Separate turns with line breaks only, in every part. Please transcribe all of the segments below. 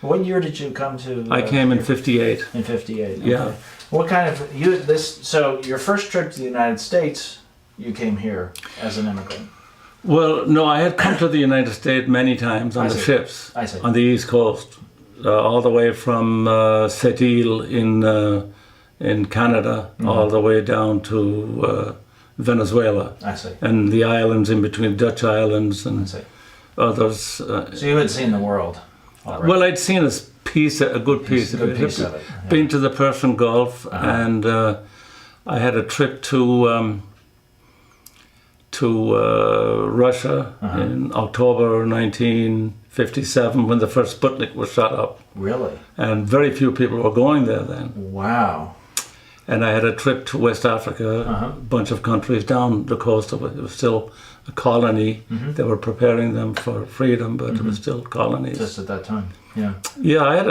What year did you come to?
I came in 58.
In 58. Okay.
Yeah.
What kind of so your first trip to the United States, you came here as an immigrant.
Well, no, I had come to the United States many times on the ships.
I see.
On the East Coast, all the way from Sept-Îles in Canada, all the way down to Venezuela.
I see.
And the islands in between, Dutch islands and others.
So you had seen the world already.
Well, I'd seen a good piece of it.
Yeah.
Been to the Persian Gulf, and I had a trip to Russia in October 1957 when the first Sputnik was shot up.
Really?
And very few people were going there then.
Wow.
And I had a trip to West Africa, a bunch of countries down the coast of it. It was still a colony. They were preparing them for freedom, but it was still colonies.
Just at that time, yeah.
Yeah, I had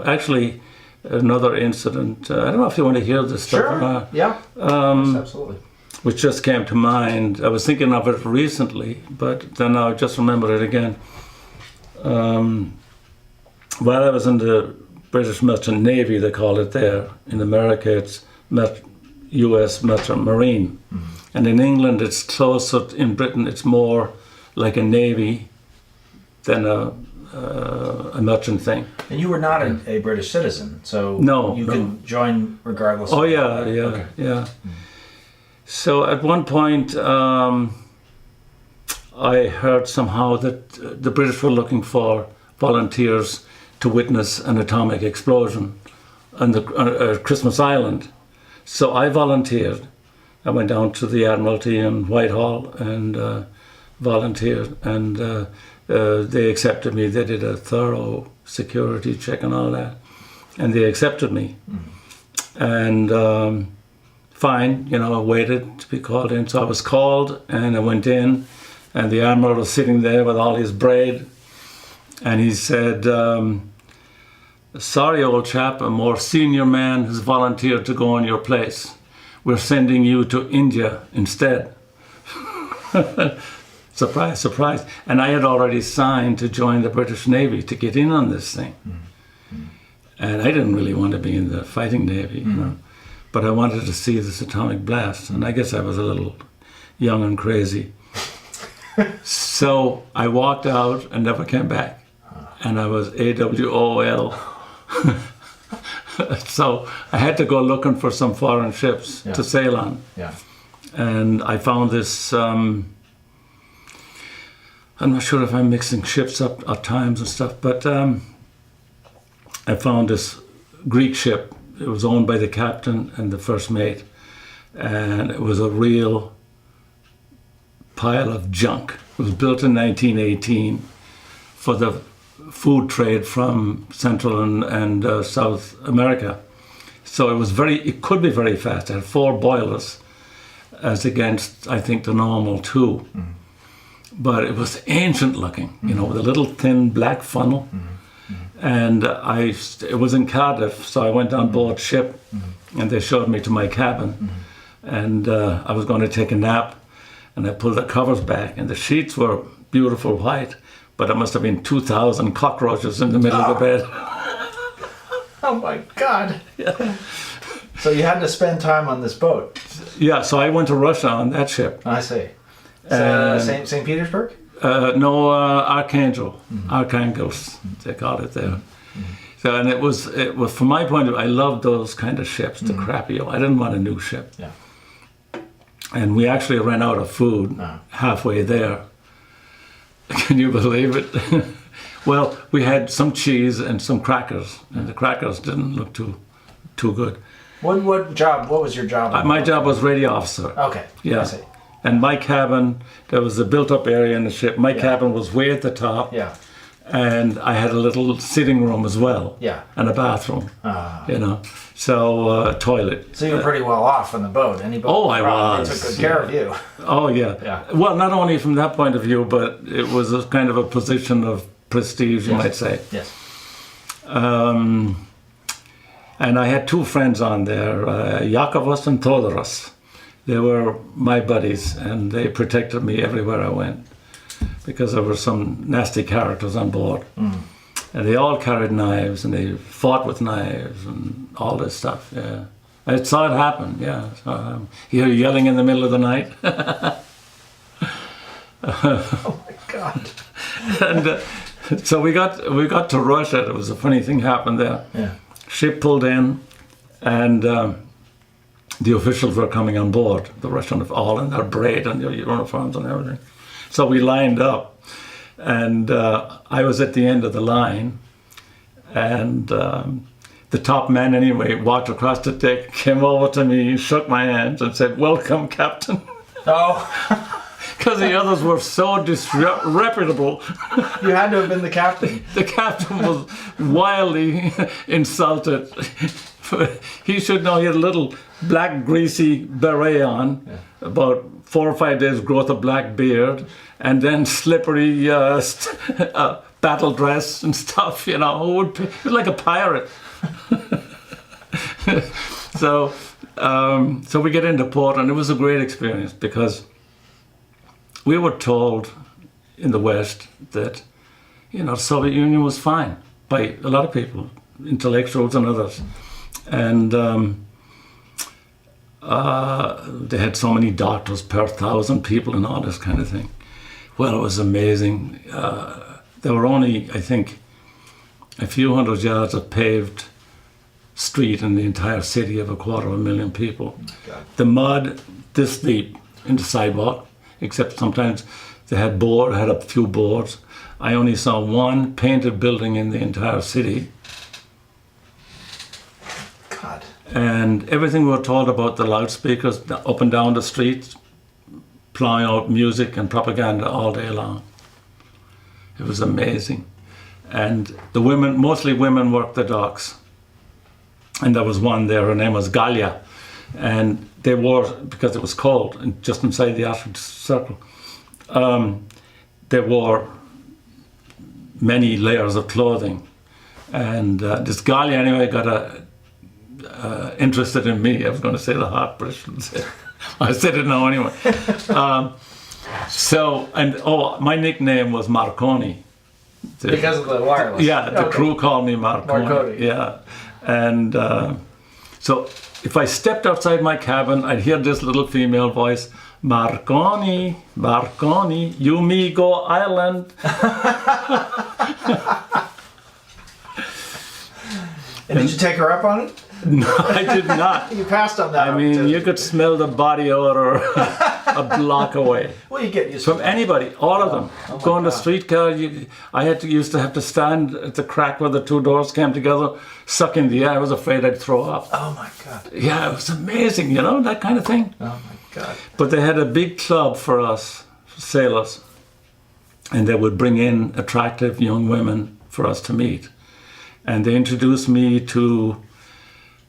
actually another incident. I don't know if you want to hear this stuff or not.
Yeah. Yes, absolutely.
Which just came to mind. I was thinking of it recently, but then I just remembered it again. While I was in the British Merchant Navy, they call it there. In America, it's U.S. Merchant Marine. And in England, it's closer. In Britain, it's more like a Navy than a merchant thing.
And you were not a British citizen, so you could join regardless.
Oh, yeah. So at one point, I heard somehow that the British were looking for volunteers to witness an atomic explosion on the Christmas Island. So I volunteered. I went down to the Admiralty in Whitehall and volunteered, and they accepted me. They did a thorough security check and all that, and they accepted me. And fine, I waited to be called in. So I was called, and I went in, and the Admiral was sitting there with all his braid, and he said, "Sorry, old chap, a more senior man has volunteered to go in your place. We're sending you to India instead." Surprise, surprise. And I had already signed to join the British Navy to get in on this thing. And I didn't really want to be in the fighting Navy, but I wanted to see this atomic blast. And I guess I was a little young and crazy. So I walked out and never came back. And I was AWOL. So I had to go looking for some foreign ships to sail on.
Yeah.
And I found this, I'm not sure if I'm mixing ships up at times and stuff, but I found this Greek ship. It was owned by the captain and the first mate. And it was a real pile of junk. It was built in 1918 for the food trade from Central and South America. So it could be very fast. It had 4 boilers as against, I think, the normal 2. But it was ancient looking, with a little thin black funnel. And it was in Cardiff, so I went on board ship and they showed me to my cabin. And I was going to take a nap, and I pulled the covers back, and the sheets were beautiful white, but it must have been 2,000 cockroaches in the middle of the bed.
Oh my God. Yeah. So you had to spend time on this boat.
Yeah, so I went to Russia on that ship.
I see. St. Petersburg?
No, Archangel. Archangels, they call it there. So, and it was from my point of view, I loved those kind of ships, the crappy. I didn't want a new ship.
Yeah.
And we actually ran out of food halfway there. Can you believe it? Well, we had some cheese and some crackers, and the crackers didn't look too good.
What was your job?
My job was radio officer.
Okay.
Yeah.
I see.
And my cabin, there was a built-up area in the ship. My cabin was way at the top.
Yeah.
And I had a little sitting room as well.
Yeah.
And a bathroom. So toilet.
So you were pretty well off on the boat. Any boat?
Oh, I was.
They took good care of you.
Oh, yeah.
Yeah.
Well, not only from that point of view, but it was a kind of a position of prestige, you might say.
Yes.
And I had 2 friends on there, Yakovos and Todoros. They were my buddies, and they protected me everywhere I went, because there were some nasty characters on board. And they all carried knives, and they fought with knives and all this stuff. Yeah, I saw it happen. Yeah, you hear yelling in the middle of the night.
Oh my God.
And so we got to Russia. There was a funny thing happened there.
Yeah.
Ship pulled in, and the officials were coming on board. The Russian, all in their braid and their uniforms and everything. So we lined up. And I was at the end of the line, and the top man anyway walked across the deck, came over to me, shook my hands and said, "Welcome, Captain."
Oh.
Because the others were so disreputable.
You had to have been the captain.
The captain was wildly insulted. He should know he had a little black greasy beret on, about 4 or 5 days growth of black beard, and then slippery battle dress and stuff, you know. He was like a pirate. So we get into port, and it was a great experience because we were told in the West that, you know, the Soviet Union was fine by a lot of people, intellectuals and others. And they had so many doctors per 1,000 people and all this kind of thing. Well, it was amazing. There were only, I think, a few hundred yards of paved street in the entire city of 250,000 people.
God.
The mud this deep in the sidewalk, except sometimes they had a few boards. I only saw one painted building in the entire city.
God.
And everything we were told about the loudspeakers up and down the streets, plowing out music and propaganda all day long. It was amazing. And the women, mostly women, worked the docks. And there was one there, her name was Galia. And they wore, because it was cold, and just inside the Arctic Circle, they wore many layers of clothing. And this Galia anyway got interested in me. I was going to say the hot British. I said it now anyway. My nickname was Marconi.
Because of the wireless.
Yeah, the crew called me Marconi.
Marconi.
Yeah, and so if I stepped outside my cabin, I'd hear this little female voice, "Marconi, Marconi, you me go island."
And did you take her up on it?
No, I did not.
You passed on that.
I mean, you could smell the body odor a block away.
Well, you get used to
From anybody, all of them.
Oh my
Going to
God.
streetcar, I used to have to stand at the crack where the two doors came together, sucking the air. I was afraid I'd throw up.
Oh my God.
Yeah, it was amazing, you know, that kind of thing.
Oh my God.
But they had a big club for us, sailors, and they would bring in attractive young women for us to meet. And they introduced me to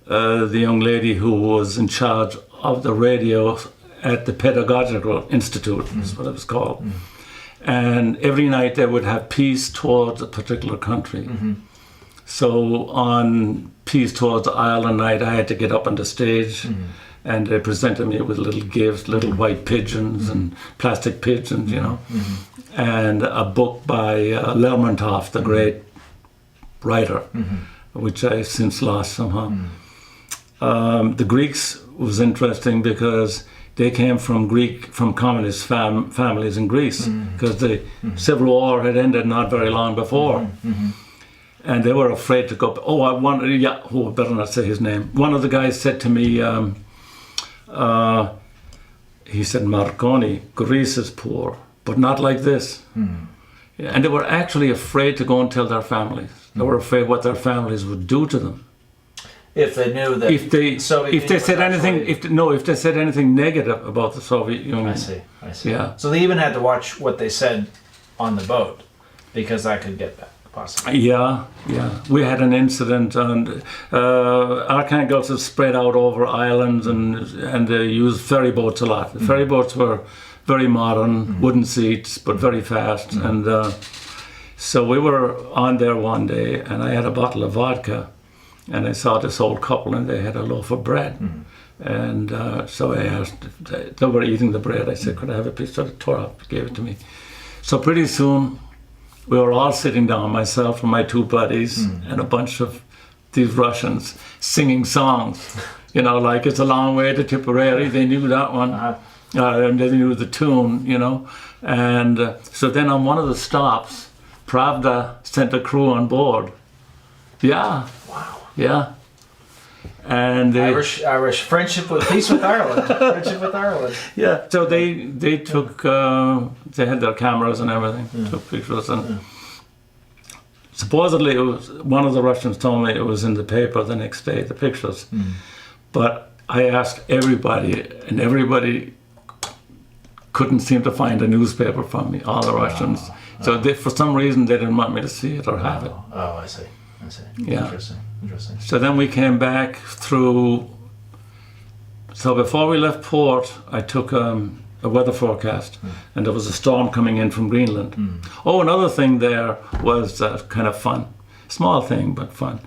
the young lady who was in charge of the radio at the Pedagogical Institute, is what it was called. And every night they would have Peace Towards a particular country. So on Peace Towards Ireland night, I had to get up on the stage, and they presented me with little gifts, little white pigeons and plastic pigeons, you know, and a book by Lermontov, the great writer, which I since lost somehow. The Greeks was interesting because they came from communist families in Greece, because the civil war had ended not very long before, and they were afraid to go. I better not say his name. One of the guys said to me, he said, "Marconi, Greece is poor, but not like this." Yeah, and they were actually afraid to go and tell their families. They were afraid what their families would do to them.
If they knew that.
If they said anything, if they said anything negative about the Soviet Union.
I see.
Yeah.
So they even had to watch what they said on the boat, because that could get back, possibly.
Yeah. We had an incident, and Archangels is spread out over islands, and they used ferry boats a lot. The ferry boats were very modern, wooden seats, but very fast. And so we were on there one day, and I had a bottle of vodka, and I saw this old couple, and they had a loaf of bread. And so I asked, they were eating the bread. I said, "Could I have a piece?" So they tore up, gave it to me. So pretty soon, we were all sitting down, myself and my two buddies, and a bunch of these Russians singing songs. You know, like It's a Long Way to Tipperary. They knew that one. And they knew the tune, you know. And so then on one of the stops, Pravda sent a crew on board. Yeah.
Wow.
Yeah. And they,
Irish friendship with peace with Ireland. Friendship with Ireland.
yeah. So they took, they had their cameras and everything, took pictures. And supposedly it was, one of the Russians told me it was in the paper the next day, the pictures. But I asked everybody, and everybody couldn't seem to find a newspaper from me, all the Russians. So they, for some reason, they didn't want me to see it or have it.
Oh, I see.
Yeah.
Interesting.
So then we came back through. So before we left port, I took a weather forecast, and there was a storm coming in from Greenland. Oh, another thing there was kind of fun. Small thing, but fun.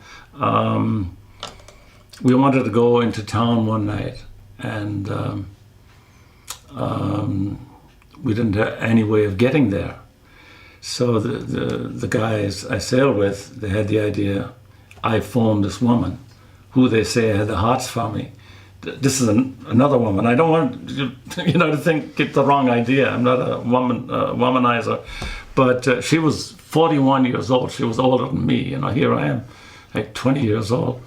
We wanted to go into town one night, and we didn't have any way of getting there. So the guys I sailed with, they had the idea. I phoned this woman, who they say had the hots for me. This is another woman. I don't want you to get the wrong idea. I'm not a womanizer, but she was 41 years old. She was older than me. You know, here I am, like 20 years old,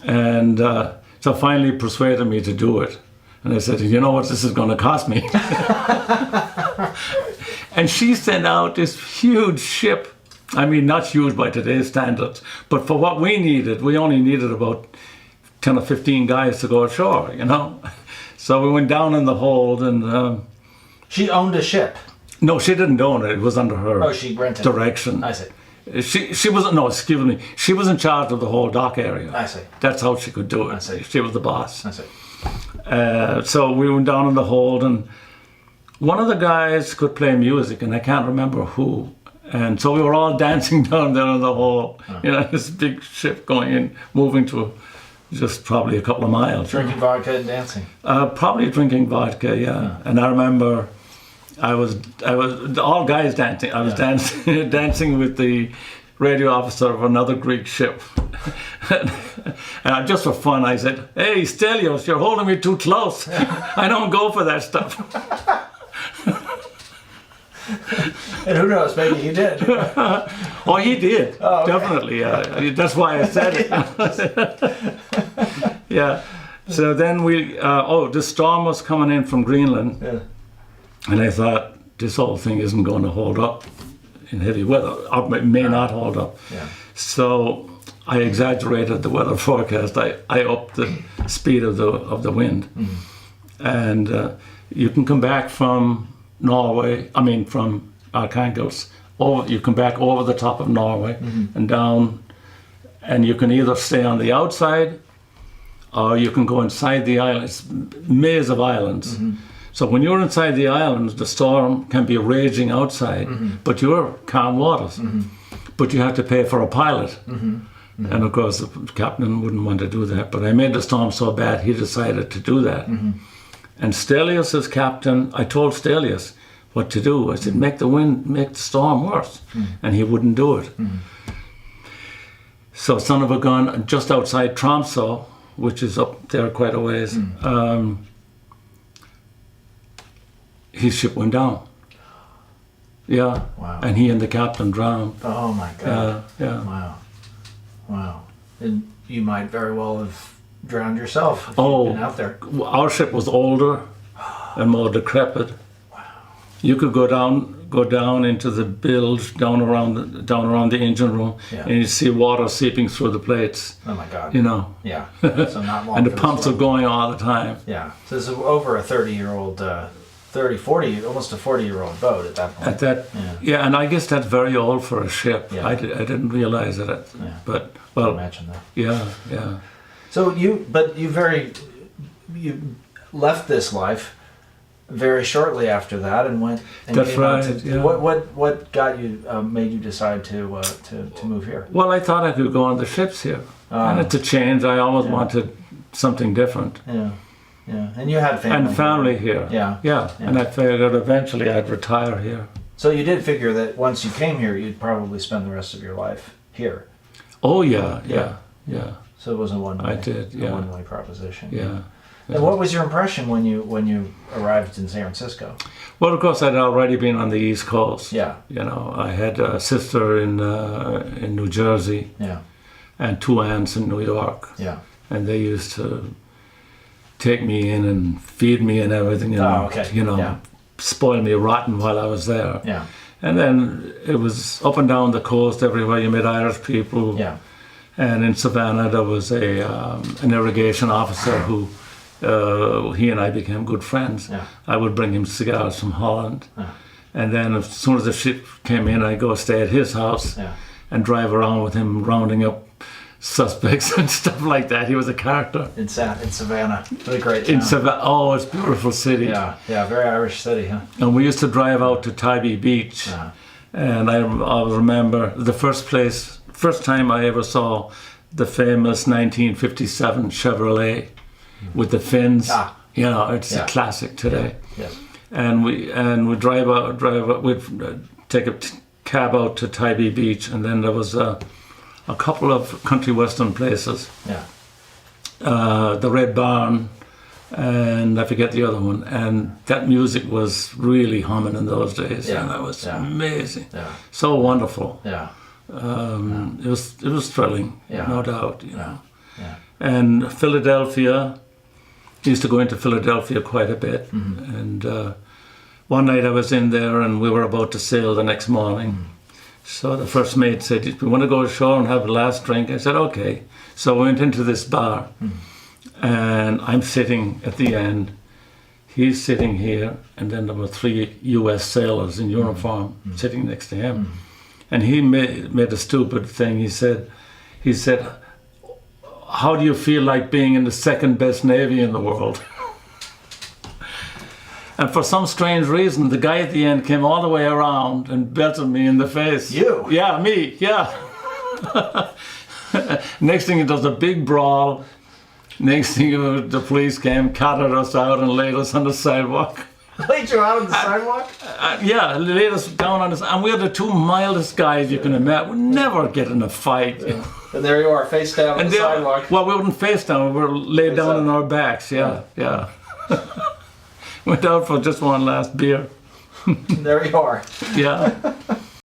and so finally persuaded me to do it. And I said, you know what, this is going to cost me. And she sent out this huge ship. I mean, not huge by today's standards, but for what we needed, we only needed about 10 or 15 guys to go ashore, you know. So we went down in the hold, and
she owned a ship.
No, she didn't own it. It was under her
she rented
direction.
I see.
She wasn't. No, excuse me. She was in charge of the whole dock area.
I see.
That's how she could do it.
I see.
She was the boss.
I see.
So we went down in the hold, and one of the guys could play music, and I can't remember who. And so we were all dancing down there in the hold. You know, this big ship going in, moving to just probably a couple of miles.
Drinking vodka and dancing.
Probably drinking vodka, yeah. And I remember I was all guys dancing. I was dancing with the radio officer of another Greek ship. And just for fun, I said, "Hey, Stelios, you're holding me too close. I don't go for that stuff."
And who knows, maybe he did.
Oh, he did.
Oh, okay.
Definitely. That's why I said it. Yeah. So then the storm was coming in from Greenland.
Yeah.
And I thought, this whole thing isn't going to hold up in heavy weather. Or it may not hold up.
Yeah.
So I exaggerated the weather forecast. I upped the speed of the wind. And you can come back from from Arkhangelsk, you come back over the top of Norway and down, and you can either stay on the outside or you can go inside the island. It's a maze of islands. So when you're inside the islands, the storm can be raging outside, but you're calm waters. But you have to pay for a pilot. And of course, the captain wouldn't want to do that. But I made the storm so bad, he decided to do that. And Stelios as captain, I told Stelios what to do. I said, make the storm worse. And he wouldn't do it. So son of a gun, just outside Tromsø, which is up there quite a ways, his ship went down. Yeah.
Wow.
And he and the captain drowned.
Oh my God.
Yeah.
Wow. And you might very well have drowned yourself if you'd been out there.
Our ship was older and more decrepit.
Wow.
You could go down into the bilge, down around the engine room, and you see water seeping through the plates.
Oh my God.
You know.
Yeah. So not long.
And the pumps are going all the time.
Yeah. So this is over a 30-year-old, 40, almost a 40-year-old boat at that point.
At that, yeah, and I guess that's very old for a ship.
Yeah.
I didn't realize it.
Yeah.
But
I imagine that.
Yeah.
So you left this life very shortly after that and went. And
That's
came out
right.
to,
Yeah.
What got you made you decide to move here?
Well, I thought I could go on the ships here, and it's a change. I always wanted something different.
Yeah. And you had family.
And family here.
Yeah.
And I figured eventually I'd retire here.
So you did figure that once you came here, you'd probably spend the rest of your life here.
Oh yeah.
So it wasn't one way.
I did, yeah.
A one-way proposition.
Yeah.
And what was your impression when you arrived in San Francisco?
Well, of course, I'd already been on the East Coast.
Yeah.
You know, I had a sister in New Jersey.
Yeah.
And 2 aunts in New York.
Yeah.
And they used to take me in and feed me and everything. And, spoil me rotten while I was there.
Yeah.
And then it was up and down the coast everywhere. You met Irish people.
Yeah.
And in Savannah, there was an irrigation officer who, he and I became good friends.
Yeah.
I would bring him cigars from Holland.
Yeah.
And then as soon as the ship came in, I'd go stay at his house and drive around with him, rounding up suspects and stuff like that. He was a character.
In Savannah. What a great town.
In Savannah. Oh, it's a beautiful city.
Yeah. Yeah. Very Irish city, huh?
And we used to drive out to Tybee Beach.
Uh-huh.
And I remember the first time I ever saw the famous 1957 Chevrolet with the fins.
Ah.
You know, it's a classic today.
Yeah.
And we drive out, we'd take a cab out to Tybee Beach, and then there was a couple of country western places.
Yeah.
The Red Barn, and I forget the other one. And that music was really humming in those days.
Yeah.
And that was amazing.
Yeah.
So wonderful.
Yeah.
It was thrilling, no doubt. You know.
Yeah.
And Philadelphia, used to go into Philadelphia quite a bit.
Mm-hmm.
And one night I was in there, and we were about to sail the next morning.
Mm-hmm.
So the first mate said, "We want to go ashore and have a last drink." I said, "Okay." So we went into this bar, and I'm sitting at the end. He's sitting here, and then there were 3 U.S. sailors in uniform sitting next to him. And he made a stupid thing. He said, "How do you feel like being in the second best Navy in the world?" And for some strange reason, the guy at the end came all the way around and belted me in the face.
You?
Yeah, me, yeah. Next thing, it was a big brawl. Next thing, the police came, carted us out and laid us on the sidewalk.
Laid you out on the sidewalk?
Yeah, laid us down on this. And we are the 2 mildest guys you can imagine. We'd never get in a fight.
Yeah. And there you are, face down on the sidewalk.
Well, we wouldn't face down. We were laid down on our backs, yeah. Went out for just one last beer.
There you are.
Yeah.